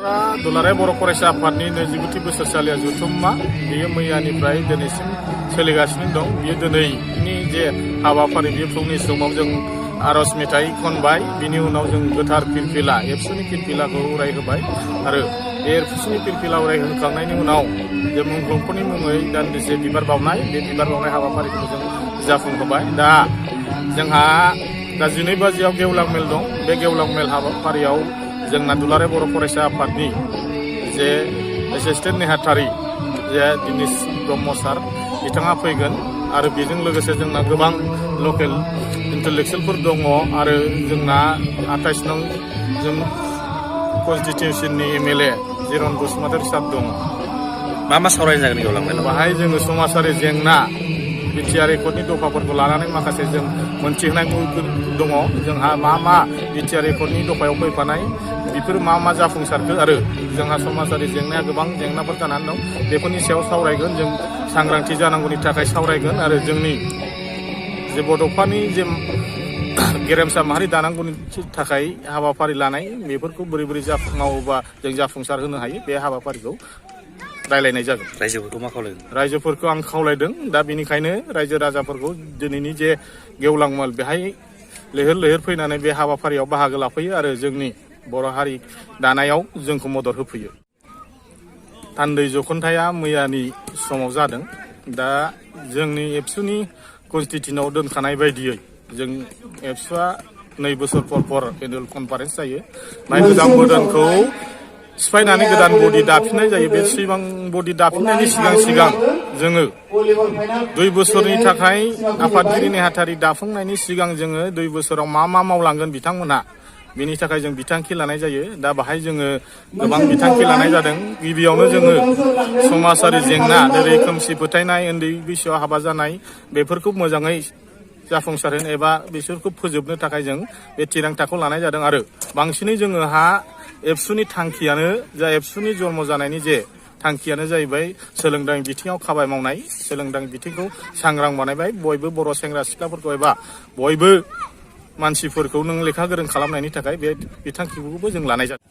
दुलाराय बर' फरायसा आफादनि 29थि बोसोरसालिया जथुम्मा बेयो मैयानिफ्राय दिनैसिम सोलिगासिनो दं। बेयो दिनैनि जे हाबाफारि बे फुंनि समाव जों आरज मेथाइ खनबाय, बिनि उनाव जों गोथार फिरफिला एबसुनि फिरफिलाखौ उरायहोबाय आरो बे एबसुनि फिरफिला उरायहोखांनायनि उनाव जे मुंख्लंफोरनि मुङै दान्दिसे बिबार बावनाय, बे बिबार बावनाय हाबाफारिखौ जों जाफुंहोबाय। दा जोंहा 12 बाजियाव गेवलां मेल दं। बे गेवलां मेल हाबाफारियाव जोंना दुलाराय बर' फरायसा आफादनि जे एसिस्टेन्ट नेहाथारि जे दिनेश ब्रह्म सार बिथाङा फैगोन आरो बेजों लोगोसे जोंना गोबां लकेल इन्टेलेक्सुयेलफोर दङ आरो जोंना 28 नं जों कन्स्टिटिउसननि MLA जिरन बसुमतारी सार दङ। मा सावरायनो जागोन गेवलां मेलाव? बाहाय जोङो समाजारि जेंना बिटिआर एकर्डनि दफाफोरखौ लानानै माखासे जों मोनथिहोनाय दङ। जोंहा मा बिटिआर एकर्डनि दफायाव फैफानाय बेफोर मा जाफुंसारखो आरो जोंहा समाजारि जेंनाया गोबां जेंनाफोर जानानै दं, बेफोरनि सायाव सावरायगोन। जों सांग्रांथि जानांगौनि थाखाय सावरायगोन आरो जोंनि जे बड'फानि जे गेरेमसा माहारि दानांगौनि थाखाय हाबाफारि लानाय बेफोरखौ बोरै मावोबा जों जाफुंसार होनो हायो बे हाबाफारिखौ रायलायनाय जागोन। रायजोफोरखौ मा खावलायदों? रायजोफोरखौ आं खावलायदों। दा बेनिखायनो रायजो राजाफोरखौ दिनैनि जे गेवलां मेल बेहाय लैहोर फैनानै बे हाबाफारियाव बाहागो लाफैयो आरो जोंनि बर' हारि दानायाव जोंखौ मदद होफैयो। थान्दै जखुन्थाया मैयानि समाव जादों। दा जोंनि एबसुनि कनस्टिटिउसनाव दोनखानाय बायदियै जों एबसुआ 2 बोसोर पर एनुवेल कनफारेन्स जायो। गोजाम बोदोनखौ सिफायनानै गोदान बडि दाफिननाय जायो। बे सिगां बडि दाफिननायनि सिगां जोङो 2 बोसोरनि थाखाय आफादगिरि नेहाथारि दाफुंनायनि सिगां जोङो 2 बोसोराव मा मावलांगोन बिथांमोनहा, बेनि थाखाय जों बिथांखि लानाय जायो। दा बाहाय जोङो गोबां बिथांखि लानाय जादों। गिबियावनो जोङो समाजारि जेंना जेरै खोमसि फोथायनाय, उन्दै बैसोआव हाबा जानाय बेफोरखौ मोजाङै जाफुंसारहोनो एबा बिसोरखौ फोजोबनो थाखाय जों बे थिरांथाखौ लानाय जादों आरो बांसिनै जोङोहा एबसुनि थांखियानो जा एबसुनि जन्म जानायनि जे थांखियानो जाहैबाय सोलोंथाइ बिथिङाव खामानि मावनाय, सोलोंथाइ बिथिंखौ सांग्रां बानायबाय। बयबो बर' सेंग्रा सिख्लाफोरखौ एबा बयबो मानसिफोरखौ नों लेखा गोरों खालामनायनि थाखाय बे बिथांखिखौबो जों लानाय जादों।